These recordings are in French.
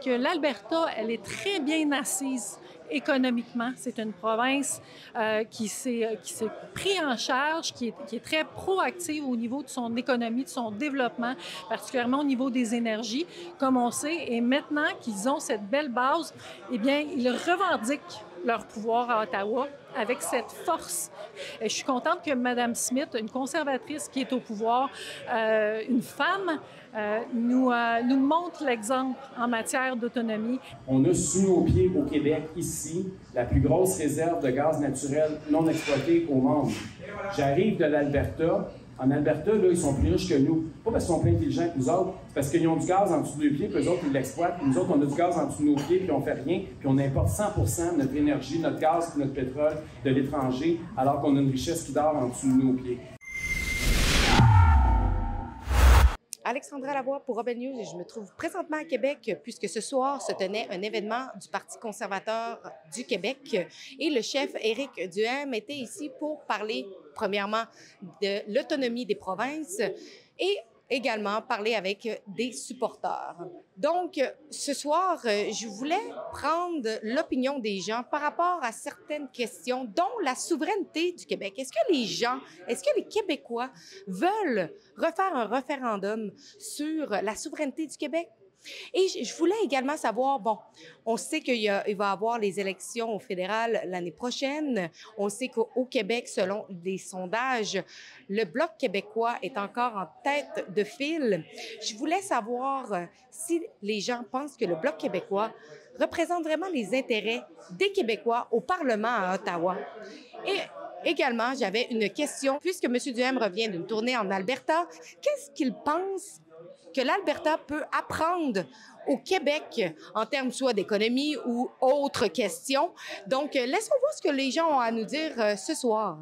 Que l'Alberta, elle est très bien assise économiquement. C'est une province qui s'est pris en charge, qui est très proactive au niveau de son économie, de son développement, particulièrement au niveau des énergies, comme on sait. Et maintenant qu'ils ont cette belle base, eh bien, ils revendiquent leur pouvoir à Ottawa avec cette force. Et je suis contente que Mme Smith, une conservatrice qui est au pouvoir, une femme, nous montre l'exemple en matière d'autonomie. On a sous nos pieds au Québec, ici, la plus grosse réserve de gaz naturel non exploitée au monde. J'arrive de l'Alberta. En Alberta, là, ils sont plus riches que nous. Pas parce qu'ils sont plus intelligents que nous autres, c'est parce qu'ils ont du gaz en dessous de leurs pieds, puis eux autres, ils l'exploitent. Puis nous autres, on a du gaz en dessous de nos pieds, puis on fait rien. Puis on importe 100% de notre énergie, notre gaz, puis notre pétrole de l'étranger, alors qu'on a une richesse qui dort en dessous de nos pieds. Alexandra Lavoie pour Rebelle News et je me trouve présentement à Québec puisque ce soir se tenait un événement du Parti conservateur du Québec et le chef Éric Duhaime était ici pour parler premièrement de l'autonomie des provinces et également parler avec des supporters. Donc, ce soir, je voulais prendre l'opinion des gens par rapport à certaines questions, dont la souveraineté du Québec. Est-ce que les Québécois veulent refaire un référendum sur la souveraineté du Québec? Et je voulais également savoir, bon, on sait qu'il va y avoir les élections au fédéral l'année prochaine. On sait qu'au Québec, selon les sondages, le Bloc québécois est encore en tête de file. Je voulais savoir si les gens pensent que le Bloc québécois représente vraiment les intérêts des Québécois au Parlement à Ottawa. Et également, j'avais une question, puisque M. Duhaime revient d'une tournée en Alberta, qu'est-ce qu'il pense que l'Alberta peut apprendre au Québec en termes soit d'économie ou autres questions. Donc, laissons voir ce que les gens ont à nous dire ce soir.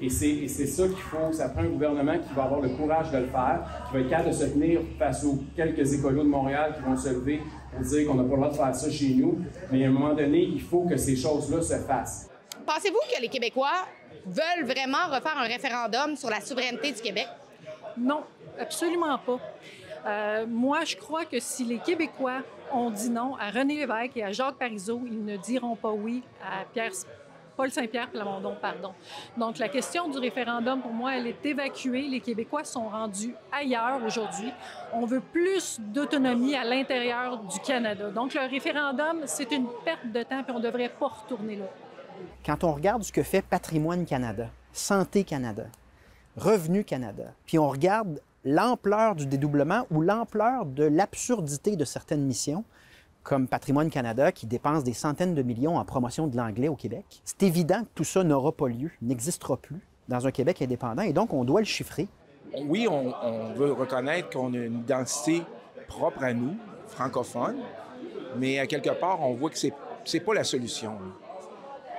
Et c'est ça qu'il faut. Ça prend un gouvernement qui va avoir le courage de le faire, qui va être capable de se tenir face aux quelques écolos de Montréal qui vont se lever pour dire qu'on n'a pas le droit de faire ça chez nous. Mais à un moment donné, il faut que ces choses-là se fassent. Pensez-vous que les Québécois veulent vraiment refaire un référendum sur la souveraineté du Québec? Non, absolument pas. Moi, je crois que si les Québécois ont dit non à René Lévesque et à Jacques Parizeau, ils ne diront pas oui à Paul Saint-Pierre Plamondon, pardon. Donc, la question du référendum, pour moi, elle est évacuée. Les Québécois sont rendus ailleurs aujourd'hui. On veut plus d'autonomie à l'intérieur du Canada. Donc, le référendum, c'est une perte de temps, puis on ne devrait pas retourner là. Quand on regarde ce que fait Patrimoine Canada, Santé Canada, Revenu Canada, puis on regarde l'ampleur du dédoublement ou l'ampleur de l'absurdité de certaines missions, comme Patrimoine Canada, qui dépense des centaines de millions en promotion de l'anglais au Québec, c'est évident que tout ça n'aura pas lieu, n'existera plus dans un Québec indépendant, et donc on doit le chiffrer. Oui, on veut reconnaître qu'on a une identité propre à nous, francophone, mais à quelque part, on voit que c'est pas la solution.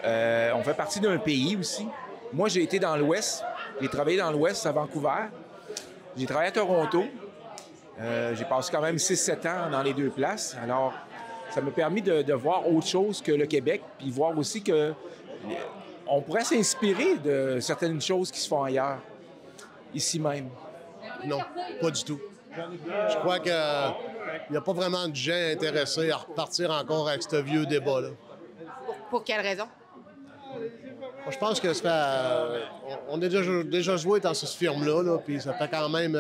On fait partie d'un pays aussi. Moi, j'ai été dans l'Ouest, j'ai travaillé dans l'Ouest à Vancouver. J'ai travaillé à Toronto. J'ai passé quand même 6-7 ans dans les deux places. Alors, ça m'a permis de voir autre chose que le Québec, puis voir aussi que on pourrait s'inspirer de certaines choses qui se font ailleurs, ici même. Non, pas du tout. Je crois qu'il n'y a pas vraiment de gens intéressés à repartir encore avec ce vieux débat-là. Pour quelle raison? Je pense que on a déjà joué dans ce film-là, puis ça fait quand même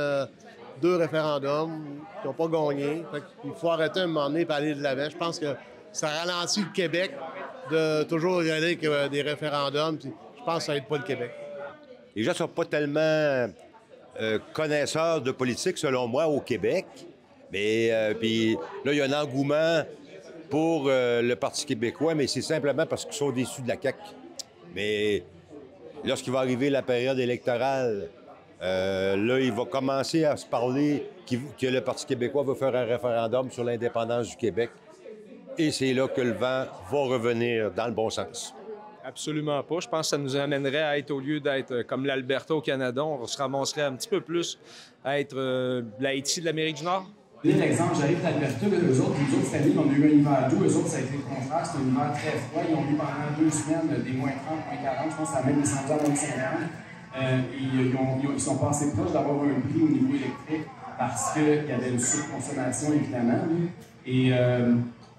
2 référendums qui n'ont pas gagné. Il faut arrêter à un moment donné et aller de l'avant. Je pense que ça ralentit le Québec de toujours y aller avec des référendums. Puis je pense que ça n'aide pas le Québec. Les gens ne sont pas tellement connaisseurs de politique, selon moi, au Québec. Mais puis là, il y a un engouement pour le Parti québécois, mais c'est simplement parce qu'ils sont déçus de la CAQ. Mais lorsqu'il va arriver la période électorale, là, il va commencer à se parler que le Parti québécois va faire un référendum sur l'indépendance du Québec. Et c'est là que le vent va revenir dans le bon sens. Absolument pas. Je pense que ça nous amènerait à être, au lieu d'être comme l'Alberta au Canada, on se ramasserait un petit peu plus à être l'Haïti de l'Amérique du Nord. Je donne l'exemple, j'arrive d'Alberta, nous autres, cette année, on a eu un hiver doux. Eux autres, ça a été le contraire, c'était un hiver très froid. Ils ont eu pendant 2 semaines des moins 30, moins 40. Je pense que ça a même descendu à moins 50. Ils sont passés proches d'avoir un prix au niveau électrique parce qu'il y avait une surconsommation, évidemment. Et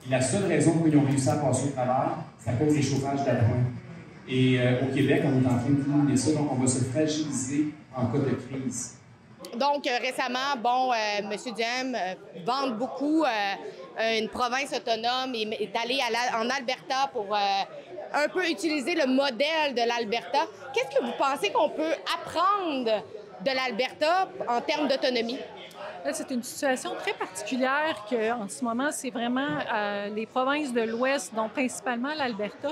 Et la seule raison pour laquelle ils ont réussi à passer au travail, c'est à cause des chauffages d'appoint. Et au Québec, on est en train de diminuer ça, donc on va se fragiliser en cas de crise. Donc, récemment, M. Duhem vante beaucoup une province autonome et est allé en Alberta pour un peu utiliser le modèle de l'Alberta. Qu'est-ce que vous pensez qu'on peut apprendre de l'Alberta en termes d'autonomie? C'est une situation très particulière qu'en ce moment, c'est vraiment les provinces de l'Ouest, dont principalement l'Alberta,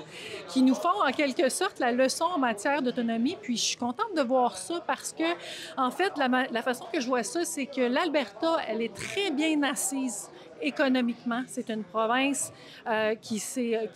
qui nous font en quelque sorte la leçon en matière d'autonomie. Puis je suis contente de voir ça parce que, en fait, la façon que je vois ça, c'est que l'Alberta, elle est très bien assise économiquement. C'est une province qui s'est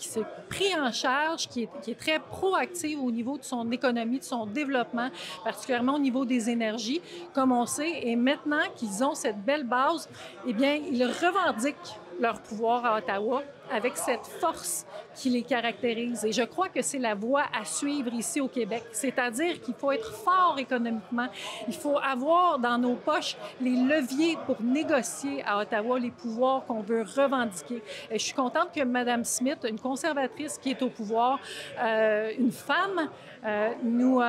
pris en charge, qui est très proactive au niveau de son économie, de son développement, particulièrement au niveau des énergies, comme on sait. Et maintenant qu'ils ont cette belle base, eh bien, ils revendiquent leur pouvoir à Ottawa avec cette force qui les caractérise. Et je crois que c'est la voie à suivre ici au Québec. C'est-à-dire qu'il faut être fort économiquement. Il faut avoir dans nos poches les leviers pour négocier à Ottawa les pouvoirs qu'on veut revendiquer. Et je suis contente que Mme Smith, une conservatrice qui est au pouvoir, une femme, nous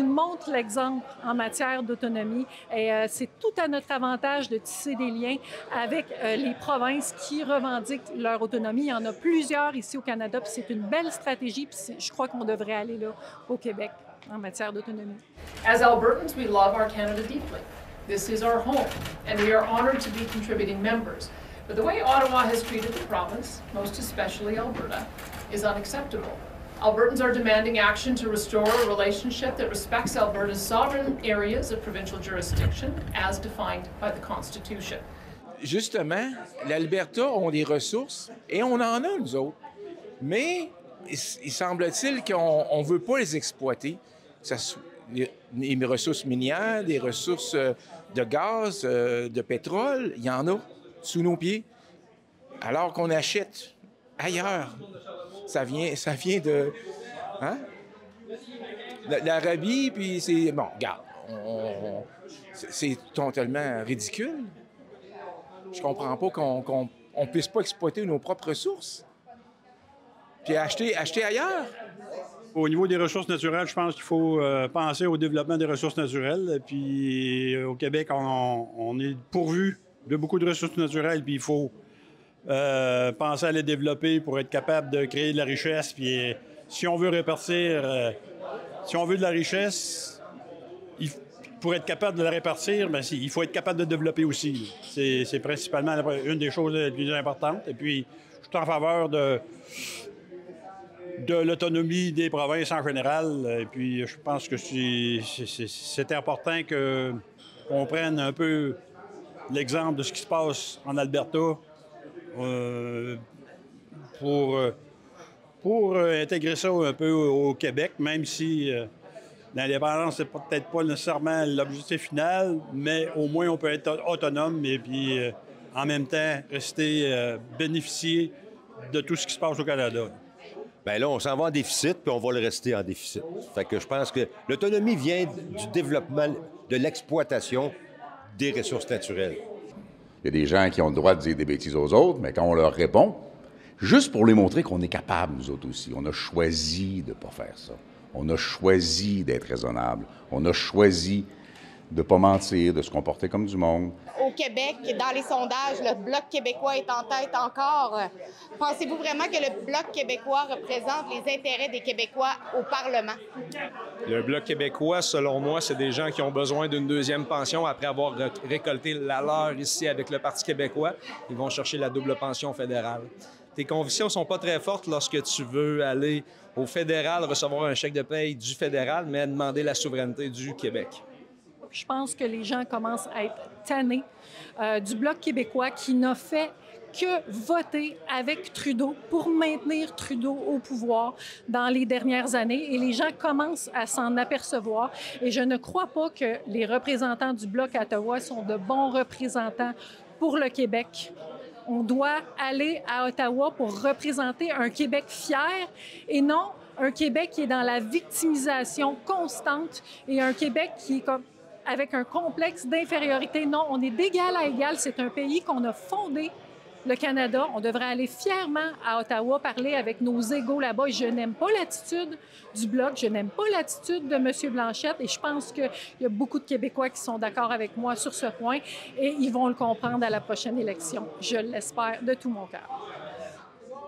montre l'exemple en matière d'autonomie. Et c'est tout à notre avantage de tisser des liens avec les provinces qui revendiquent leur autonomie. Il y en a plusieurs ici au Canada, puis c'est une belle stratégie, puis je crois qu'on devrait aller là au Québec en matière d'autonomie. As Albertans, we love our Canada deeply. This is our home, and we are honored to be contributing members. But the way Ottawa has treated the province, most especially Alberta, is unacceptable. Albertans are demanding action to restore a relationship that respects Alberta's sovereign areas of provincial jurisdiction as defined by the Constitution. Justement, l'Alberta ont des ressources et on en a, nous autres. Mais il semble-t-il qu'on ne veut pas les exploiter. Les ressources minières, des ressources de gaz, de pétrole, il y en a sous nos pieds. Alors qu'on achète ailleurs. Ça vient de... Hein? L'Arabie, puis c'est... Bon, regarde, c'est totalement ridicule. Je comprends pas qu'on ne puisse pas exploiter nos propres ressources. Puis acheter ailleurs. Au niveau des ressources naturelles, je pense qu'il faut penser au développement des ressources naturelles. Puis au Québec, on est pourvu de beaucoup de ressources naturelles, puis il faut penser à les développer pour être capable de créer de la richesse. Puis si on veut répartir, si on veut de la richesse, pour être capable de la répartir, bien, il faut être capable de développer aussi. C'est principalement une des choses les plus importantes. Et puis, je suis en faveur de l'autonomie des provinces en général. Et puis, je pense que c'est important qu'on prenne un peu l'exemple de ce qui se passe en Alberta pour intégrer ça un peu au Québec, même si l'indépendance n'est peut-être pas nécessairement l'objectif final, mais au moins on peut être autonome et puis en même temps rester bénéficier de tout ce qui se passe au Canada. Bien là, on s'en va en déficit, puis on va le rester en déficit. Fait que je pense que l'autonomie vient du développement, de l'exploitation des ressources naturelles. Il y a des gens qui ont le droit de dire des bêtises aux autres, mais quand on leur répond, juste pour lui montrer qu'on est capable, nous autres aussi, on a choisi de ne pas faire ça. On a choisi d'être raisonnable. On a choisi de ne pas mentir, de se comporter comme du monde. Au Québec, dans les sondages, le Bloc québécois est en tête encore. Pensez-vous vraiment que le Bloc québécois représente les intérêts des Québécois au Parlement? Le Bloc québécois, selon moi, c'est des gens qui ont besoin d'une deuxième pension après avoir récolté la leur ici avec le Parti québécois. Ils vont chercher la double pension fédérale. Tes convictions ne sont pas très fortes lorsque tu veux aller au fédéral, recevoir un chèque de paye du fédéral, mais demander la souveraineté du Québec. Je pense que les gens commencent à être tannés du Bloc québécois qui n'a fait que voter avec Trudeau pour maintenir Trudeau au pouvoir dans les dernières années. Et les gens commencent à s'en apercevoir. Et je ne crois pas que les représentants du Bloc à Ottawa sont de bons représentants pour le Québec. On doit aller à Ottawa pour représenter un Québec fier et non un Québec qui est dans la victimisation constante et un Québec qui est comme avec un complexe d'infériorité. Non, on est d'égal à égal. C'est un pays qu'on a fondé le Canada. On devrait aller fièrement à Ottawa parler avec nos égaux là-bas. Et je n'aime pas l'attitude du Bloc, je n'aime pas l'attitude de M. Blanchette et je pense qu'il y a beaucoup de Québécois qui sont d'accord avec moi sur ce point et ils vont le comprendre à la prochaine élection. Je l'espère de tout mon cœur.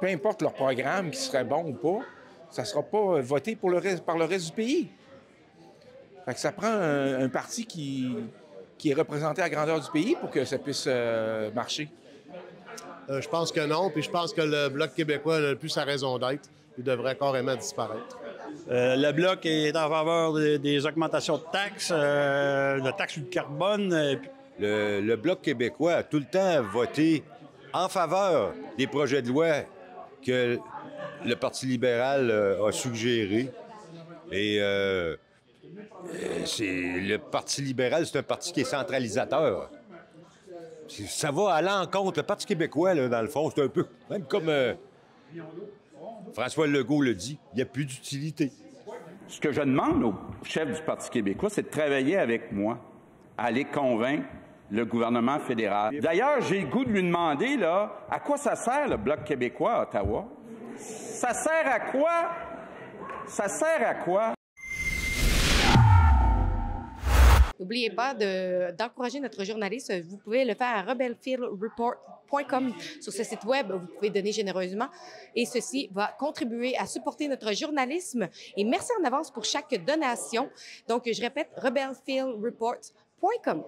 Peu importe leur programme, qui serait bon ou pas, ça ne sera pas voté par le reste du pays. Fait que ça prend un parti qui est représenté à la grandeur du pays pour que ça puisse marcher. Je pense que non, puis je pense que le Bloc québécois n'a plus sa raison d'être. Il devrait carrément disparaître. Le Bloc est en faveur des augmentations de taxes, de taxes sur le carbone. Le Bloc québécois a tout le temps voté en faveur des projets de loi que le Parti libéral a suggérés. Et le Parti libéral, c'est un parti qui est centralisateur. Ça va à l'encontre. Le Parti québécois, là, dans le fond, c'est un peu même comme François Legault le dit, il n'y a plus d'utilité. Ce que je demande au chef du Parti québécois, c'est de travailler avec moi à aller convaincre le gouvernement fédéral. D'ailleurs, j'ai le goût de lui demander, là, à quoi ça sert le Bloc québécois à Ottawa? Ça sert à quoi? Ça sert à quoi? N'oubliez pas d'encourager notre journaliste. Vous pouvez le faire à rebelfieldreport.com. Sur ce site web, vous pouvez donner généreusement et ceci va contribuer à supporter notre journalisme. Et merci en avance pour chaque donation. Donc, je répète, rebelfieldreport.com.